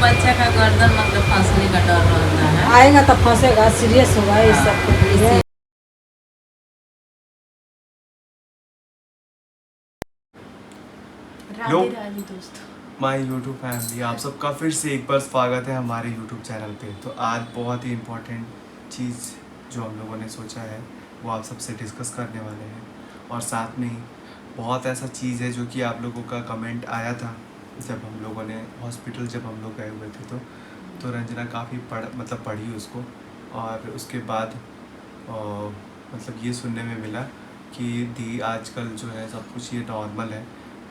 बच्चा का गर्दन मतलब फंसने का डर रहता है। आएगा तो फंसेगा, सीरियस होगा इस सब के लिए। लो राधे राधे दोस्तों। माय यूट्यूब फैमिली, आप सबका फिर से एक बार स्वागत है हमारे यूट्यूब चैनल पे। तो आज बहुत ही इम्पोर्टेंट चीज़ जो हम लोगों ने सोचा है वो आप सबसे डिस्कस करने वाले हैं। और साथ में ही बहुत ऐसा चीज़ है जो कि आप लोगों का कमेंट आया था जब हम लोगों ने हॉस्पिटल जब हम लोग गए हुए थे तो रंजना काफ़ी पढ़ी उसको। और उसके बाद मतलब ये सुनने में मिला कि दी आजकल जो है सब कुछ ये नॉर्मल है।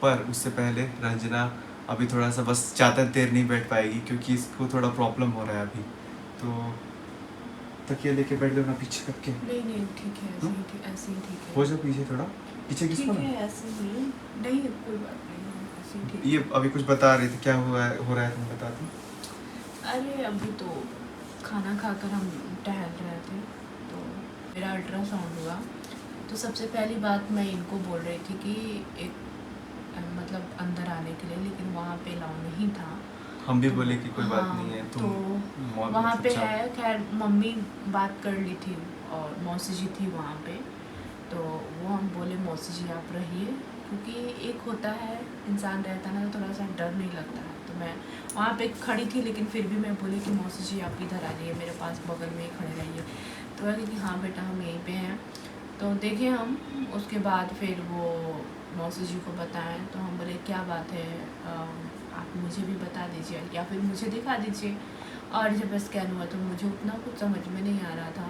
पर उससे पहले रंजना अभी थोड़ा सा बस ज़्यादा देर नहीं बैठ पाएगी क्योंकि इसको थोड़ा प्रॉब्लम हो रहा है अभी। तो तकिया लेके बैठ लो ना पीछे करके। नहीं नहीं ठीक है, ऐसे ही ठीक, ऐसे ही ठीक है। हो जाओ पीछे थोड़ा, पीछे ठीक किसको है, ना। ऐसे ही नहीं, कोई बात नहीं, ऐसे ही ठीक है। ये अभी कुछ बता रही थी, क्या हो रहा है तुम बता दो। अरे अभी तो खाना खाकर हम टहल रहे थे तो मेरा अल्ट्रासाउंड हुआ। तो सबसे पहली बात मैं इनको बोल रही थी कि एक मतलब अंदर आने के लिए, लेकिन वहाँ पे अलाउ नहीं था। हम भी तो बोले कि कोई बात हाँ, नहीं है तुम तो वहाँ पे है। खैर मम्मी बात कर ली थी और मौसी जी थी वहाँ पे। तो वो हम बोले मौसी जी आप रहिए, क्योंकि एक होता है इंसान रहता ना तो थोड़ा सा डर नहीं लगता है। तो मैं वहाँ पे खड़ी थी लेकिन फिर भी मैं बोली कि मौसी जी आप इधर आ जाइए, मेरे पास बगल में ही खड़े रहिए। तो वह कि हाँ बेटा हम यहीं पे हैं। तो देखे हम, उसके बाद फिर वो मौसी जी को बताएं तो हम बोले क्या बात है, आप मुझे भी बता दीजिए या फिर मुझे दिखा दीजिए। और जब स्कैन हुआ तो मुझे उतना कुछ समझ में नहीं आ रहा था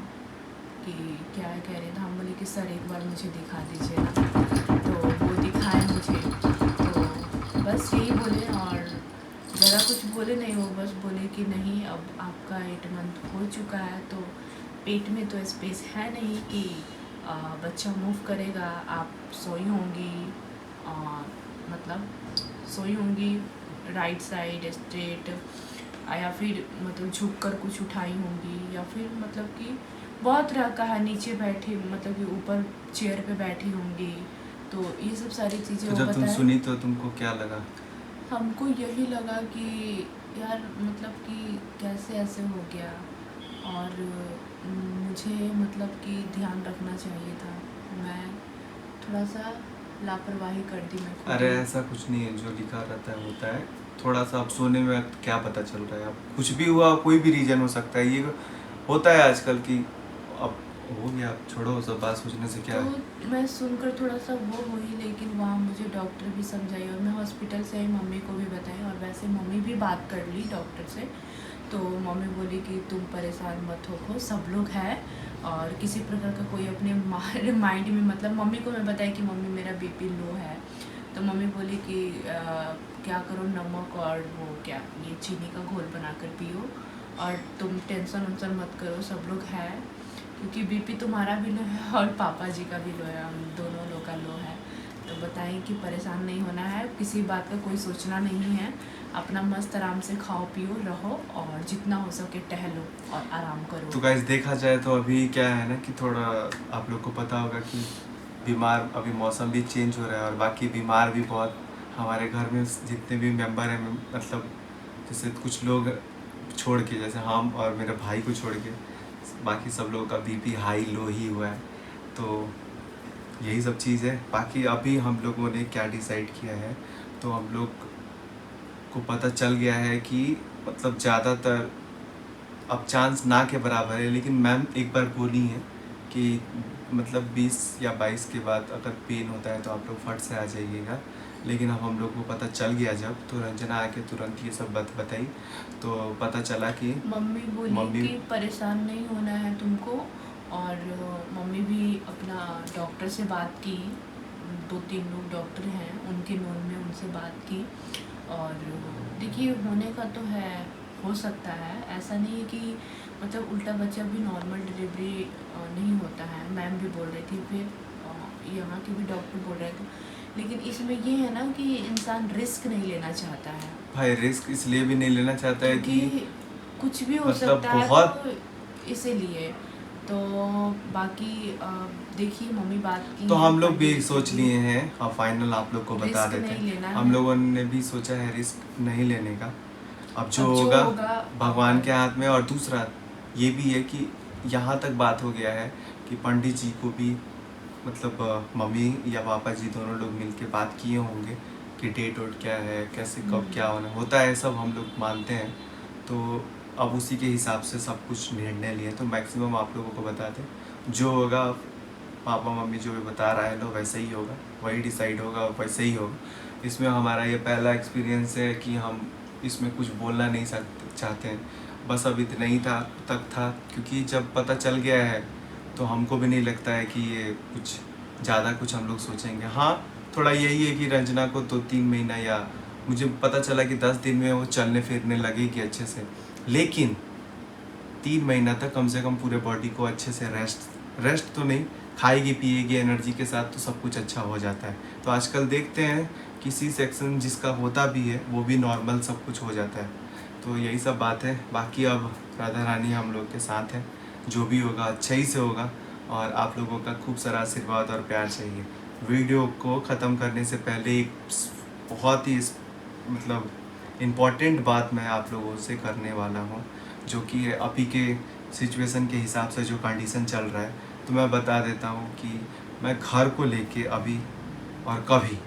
कि क्या है कह रहे थे। हम बोले कि सर एक बार मुझे दिखा दीजिए ना। तो वो दिखाए मुझे, तो बस यही बोले और ज़रा कुछ बोले नहीं। वो बस बोले कि नहीं अब आपका 8 मंथ हो चुका है तो पेट में तो स्पेस है नहीं कि बच्चा मूव करेगा। आप सोई होंगी, मतलब सोई होंगी राइट साइड स्ट्रेट, या फिर मतलब झुक कर कुछ उठाई होंगी, या फिर मतलब कि बहुत तरह का है, नीचे बैठी मतलब कि ऊपर चेयर पे बैठी होंगी। तो ये सब सारी चीज़ें तो वो जब तुम बताए। सुनी तो तुमको क्या लगा? हमको यही लगा कि यार मतलब कि कैसे ऐसे हो गया। और मुझे मतलब कि ध्यान रखना चाहिए था। मैं थोड़ा सा लापरवाही कर दी मैं खुद अरे ही। ऐसा कुछ नहीं है, जो लिखा रहता है होता है। थोड़ा सा अब सोने में क्या पता चल रहा है, अब कुछ भी हुआ, कोई भी रीज़न हो सकता है। ये होता है आजकल की, अब हो गया, अब छोड़ो सब बात सोचने से क्या है। तो मैं सुनकर थोड़ा सा वो हुई, लेकिन वहाँ मुझे डॉक्टर भी समझाई और मैं हॉस्पिटल से ही मम्मी को भी बताई। और वैसे मम्मी भी बात कर ली डॉक्टर से। तो मम्मी बोली कि तुम परेशान मत हो, सब लोग हैं और किसी प्रकार का कोई अपने माइंड में, मतलब मम्मी को मैं बताई कि मम्मी मेरा बीपी लो है। तो मम्मी बोली कि क्या करो, नमक और वो क्या ये चीनी का घोल बना कर पियो और तुम टेंशन वेंशन मत करो, सब लोग हैं। क्योंकि बीपी तुम्हारा भी लो है और पापा जी का भी लो है, हम दोनों लोग का लो है। तो बताएं कि परेशान नहीं होना है, किसी बात का कोई सोचना नहीं है, अपना मस्त आराम से खाओ पियो रहो और जितना हो सके टहलो और आराम करो। तो गाइस देखा जाए तो अभी क्या है ना कि थोड़ा आप लोग को पता होगा कि बीमार, अभी मौसम भी चेंज हो रहा है और बाकी बीमार भी बहुत हमारे घर में जितने भी मेंबर हैं, मतलब जैसे कुछ लोग छोड़ के, जैसे हम और मेरे भाई को छोड़ के बाकी सब लोगों का बीपी हाई लो ही हुआ है। तो यही सब चीज़ है। बाकी अभी हम लोगों ने क्या डिसाइड किया है, तो हम लोग को पता चल गया है कि मतलब ज़्यादातर अब चांस ना के बराबर है। लेकिन मैम एक बार बोली है कि मतलब 20 या 22 के बाद अगर पेन होता है तो आप लोग फट से आ जाइएगा। लेकिन अब हम लोग को पता चल गया जब, तो रंजना आके तुरंत ये सब बात बताई। तो पता चला कि मम्मी बोली कि परेशान नहीं होना है तुमको। और मम्मी भी अपना डॉक्टर से बात की, 2-3 लोग डॉक्टर हैं उनके नोन में, उनसे बात की। और देखिए होने का तो है, हो सकता है, ऐसा नहीं है कि मतलब उल्टा बच्चा भी नॉर्मल डिलीवरी नहीं होता है। मैम भी बोल रही थी, फिर यहाँ के भी डॉक्टर बोल रहे थे। लेकिन इसमें ये है ना कि इंसान रिस्क नहीं लेना चाहता है। भाई रिस्क इसलिए भी नहीं लेना चाहता है कि कुछ भी हो मतलब सकता है, बहुत तो इसीलिए। तो बाकी देखिए मम्मी बात की तो है, हम लोग भी पढ़ी सोच लिखी लिए हैं और फाइनल आप लोग को बता रिस्क देते नहीं हैं। लेना हम है। लोगों ने भी सोचा है रिस्क नहीं लेने का। अब जो होगा भगवान के हाथ में। और दूसरा ये भी है कि यहाँ तक बात हो गया है कि पंडित जी को भी मतलब मम्मी या पापा जी दोनों लोग मिल के बात किए होंगे कि डेट वोट क्या है, कैसे कब क्या होता है, सब हम लोग मानते हैं। तो अब उसी के हिसाब से सब कुछ निर्णय लिए। तो मैक्सिमम आप लोगों को बता दें, जो होगा पापा मम्मी जो भी बता रहा है लो वैसे ही होगा, वही डिसाइड होगा, वैसे ही होगा। इसमें हमारा ये पहला एक्सपीरियंस है कि हम इसमें कुछ बोलना नहीं चाहते हैं। बस अब इतना ही तक था, क्योंकि जब पता चल गया है तो हमको भी नहीं लगता है कि ये कुछ ज़्यादा कुछ हम लोग सोचेंगे। हाँ, थोड़ा यही है कि रंजना को 2-3 महीना या मुझे पता चला कि 10 दिन में वो चलने फिरने लगेगी अच्छे से, लेकिन 3 महीना तक कम से कम पूरे बॉडी को अच्छे से रेस्ट तो नहीं, खाएगी पिएगी एनर्जी के साथ तो सब कुछ अच्छा हो जाता है। तो आजकल देखते हैं कि सी सेक्शन जिसका होता भी है वो भी नॉर्मल सब कुछ हो जाता है। तो यही सब बात है। बाकी अब राधा रानी हम लोग के साथ है, जो भी होगा अच्छा ही से होगा। और आप लोगों का खूब सारा आशीर्वाद और प्यार चाहिए। वीडियो को ख़त्म करने से पहले एक बहुत ही मतलब इम्पॉर्टेंट बात मैं आप लोगों से करने वाला हूँ, जो कि अभी के सिचुएशन के हिसाब से जो कंडीशन चल रहा है। तो मैं बता देता हूँ कि मैं घर को लेके अभी और कभी,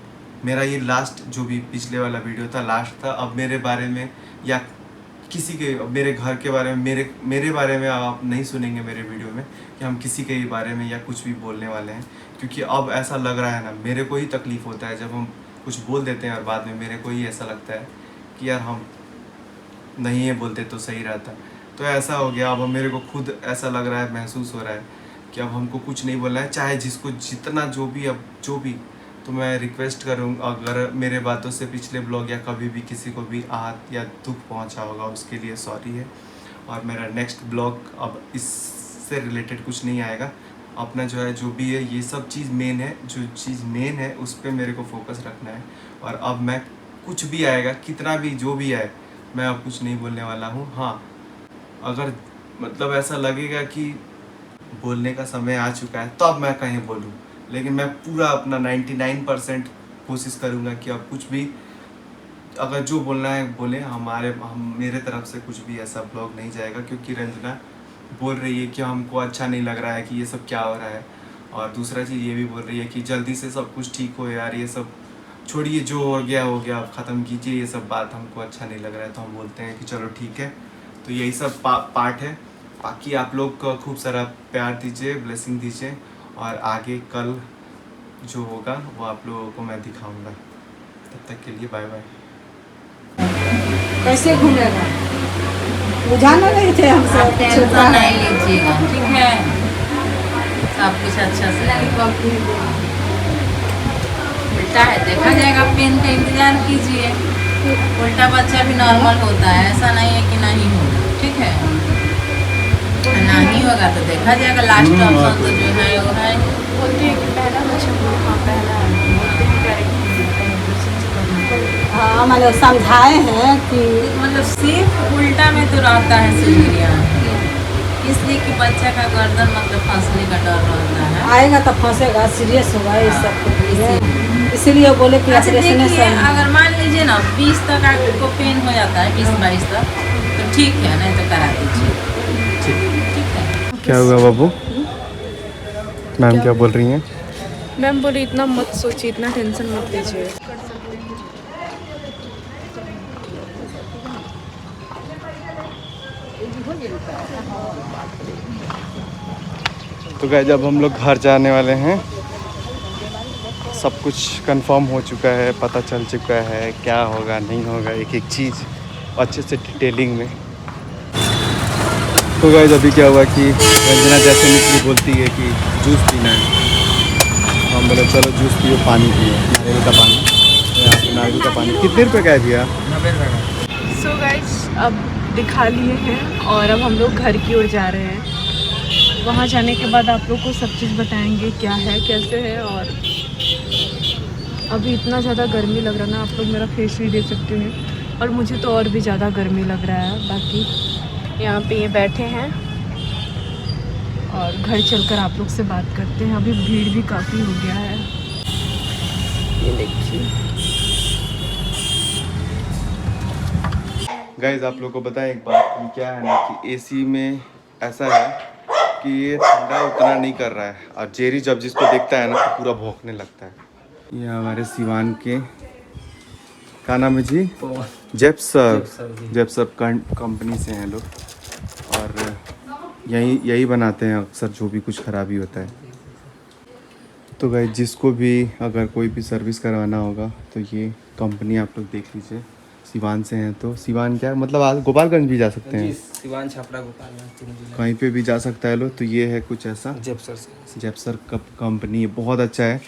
मेरा ये लास्ट जो भी पिछले वाला वीडियो था लास्ट था। अब मेरे बारे में या किसी के मेरे घर के बारे में मेरे बारे में आप नहीं सुनेंगे मेरे वीडियो में कि हम किसी के बारे में या कुछ भी बोलने वाले हैं। क्योंकि अब ऐसा लग रहा है ना, मेरे को ही तकलीफ़ होता है जब हम कुछ बोल देते हैं और बाद में मेरे को ही ऐसा लगता है कि यार हम नहीं ये बोलते तो सही रहता। तो ऐसा हो गया, अब मेरे को खुद ऐसा लग रहा है, महसूस हो रहा है कि अब हमको कुछ नहीं बोलना है, चाहे जिसको जितना जो भी। तो मैं रिक्वेस्ट करूँगा, अगर मेरे बातों से पिछले ब्लॉग या कभी भी किसी को भी आहत या दुख पहुंचा होगा उसके लिए सॉरी है। और मेरा नेक्स्ट ब्लॉग अब इससे रिलेटेड कुछ नहीं आएगा। अपना जो है जो भी है ये सब चीज़ मेन है, जो चीज़ मेन है उस पर मेरे को फोकस रखना है। और अब मैं कुछ भी आएगा, कितना भी जो भी आए, मैं अब कुछ नहीं बोलने वाला हूँ। हाँ, अगर मतलब ऐसा लगेगा कि बोलने का समय आ चुका है तो अब मैं कहीं बोलूँ, लेकिन मैं पूरा अपना 99% कोशिश करूँगा कि अब कुछ भी अगर जो बोलना है बोले। मेरे तरफ से कुछ भी ऐसा ब्लॉग नहीं जाएगा, क्योंकि रंजना बोल रही है कि हमको अच्छा नहीं लग रहा है कि ये सब क्या हो रहा है। और दूसरा चीज़ ये भी बोल रही है कि जल्दी से सब कुछ ठीक हो यार, ये सब छोड़िए, जो हो गया हो गया, अब ख़त्म कीजिए ये सब बात, हमको अच्छा नहीं लग रहा है। तो हम बोलते हैं कि चलो ठीक है। तो यही सब पार्ट है। बाकी आप लोग को खूब सारा प्यार दीजिए, ब्लेसिंग दीजिए, और आगे कल जो होगा वो आप लोगों को मैं दिखाऊंगा। तब तक के लिए बाय बाय। कैसे घूमेगा, बुझाना नहीं थे हमसे। आप टेंशन नहीं लीजिएगा, ठीक है, सब कुछ अच्छा से उल्टा है देखा जाएगा। पेन का इंतजार कीजिए, उल्टा बच्चा भी नॉर्मल होता है, ऐसा नहीं है कि नहीं होगा, ठीक है। नहीं होगा तो देखा जाएगा। लास्ट ऑप्शन तो जो है वो है, बोलते हैं कि पहला बच्चा पहला हाँ, मतलब समझाए हैं कि मतलब सिर्फ उल्टा में तो रहता है सीढ़ियाँ, इसलिए कि बच्चा का गर्दन मतलब फंसने का डर रहता है। आएगा तो फंसेगा, सीरियस होगा इस सब के लिए, इसीलिए बोले कि अच्छा देखिए, अगर मान लीजिए ना 20 तक आपको पेन हो जाता है, 20-22 तक, तो ठीक है, नहीं तो करा दीजिए, ठीक है। क्या हुआ बाबू? मैम क्या बोल रही हैं? मैम बोले इतना मत सोचिए, इतना टेंशन मत लीजिए। तो गाइस, जब हम लोग घर जाने वाले हैं, सब कुछ कंफर्म हो चुका है, पता चल चुका है क्या होगा नहीं होगा, एक एक चीज़ अच्छे से डिटेलिंग में। तो गाइस, अभी क्या हुआ कि रंजना जैसे निकली बोलती है कि जूस पीना है। हम बोले चलो जूस पियो, पानी पियो, नारियल का पानी। यहाँ पे नारियल का पानी कितने रुपये का है भैया? 90 रुपये का। सो गाइस, अब दिखा लिए हैं और अब हम लोग घर की ओर जा रहे हैं। वहाँ जाने के बाद आप लोग को सब चीज़ बताएंगे क्या है कैसे है। और अभी इतना ज़्यादा गर्मी लग रहा है ना, आप लोग मेरा फेस भी देख सकते हैं, और मुझे तो और भी ज़्यादा गर्मी लग रहा है। बाकी यहाँ पे ये बैठे हैं और घर चलकर आप लोग से बात करते हैं। अभी भीड़ भी काफ़ी हो गया है, ये देखिए। गाइज आप लोग को बताएं एक बात कि क्या है ना कि एसी में ऐसा है कि ये ठंडा उतना नहीं कर रहा है और जेरी जब जिसको देखता है ना तो पूरा भौंकने लगता है। ये हमारे सिवान के क्या नाम है जी? जेप्सर कंपनी से हैं लोग और यही बनाते हैं अक्सर जो भी कुछ ख़राबी होता है। तो गाइस जिसको भी अगर कोई भी सर्विस करवाना होगा तो ये कंपनी आप लोग देख लीजिए। सिवान से हैं तो सिवान क्या मतलब आज गोपालगंज भी जा सकते हैं, सिवान छपरा गोपालगंज कहीं पे भी जा सकता है लोग। तो ये है कुछ ऐसा जेप्सर कंपनी बहुत अच्छा है।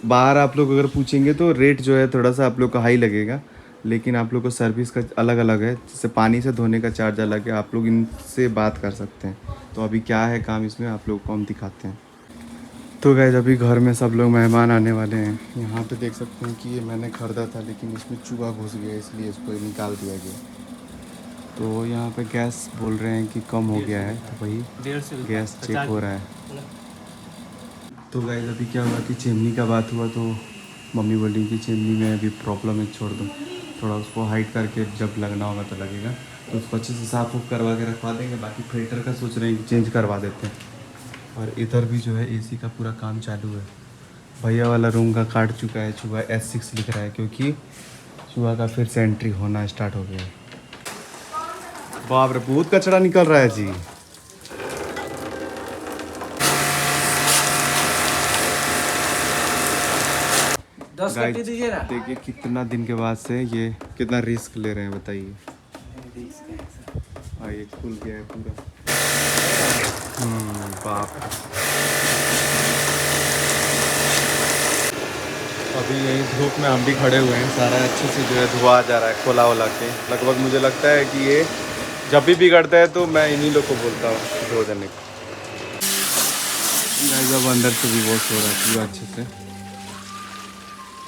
बाहर आप लोग अगर पूछेंगे तो रेट जो है थोड़ा सा आप लोग को हाई लगेगा, लेकिन आप लोग को सर्विस का अलग अलग है। जैसे पानी से धोने का चार्ज अलग है, आप लोग इनसे बात कर सकते हैं। तो अभी क्या है काम इसमें आप लोग को हम दिखाते हैं। तो गाइस अभी घर में सब लोग मेहमान आने वाले हैं। यहाँ पे देख सकते हैं कि ये मैंने ख़रीदा था लेकिन इसमें चूहा घुस गया इसलिए इसको निकाल दिया गया। तो यहाँ पे गैस बोल रहे हैं कि कम हो गया है तो वही गैस चेक हो रहा है। तो गाइस अभी क्या हुआ कि चिमनी का बात हुआ तो मम्मी बोली कि चिमनी में अभी प्रॉब्लम है, छोड़ दो, थोड़ा उसको हाइट करके जब लगना होगा तो लगेगा। तो उसको अच्छे से साफ उफ करवा के रखवा देंगे। बाकी फिल्टर का सोच रहे हैं कि चेंज करवा देते हैं। और इधर भी जो है एसी का पूरा काम चालू है। भैया वाला रूम का काट चुका है चूहा, S6 लिख रहा है क्योंकि चूहा का फिर से एंट्री होना स्टार्ट हो गया है। बाप रे बहुत कचरा निकल रहा है जी। गाइस देखिए कितना दिन के बाद से ये कितना रिस्क ले रहे हैं बताइए। हाँ ये खुल गया है पूरा। बाप अभी यही धूप में हम भी खड़े हुए हैं। सारा अच्छे से जो है धुआ जा रहा है खोला वोला के। लगभग मुझे लगता है कि ये जब भी बिगड़ता है तो मैं इन्हीं लोग को बोलता हूँ धो देने को। गाइस अब अंदर से भी वॉश हो रहा है पूरा अच्छे से।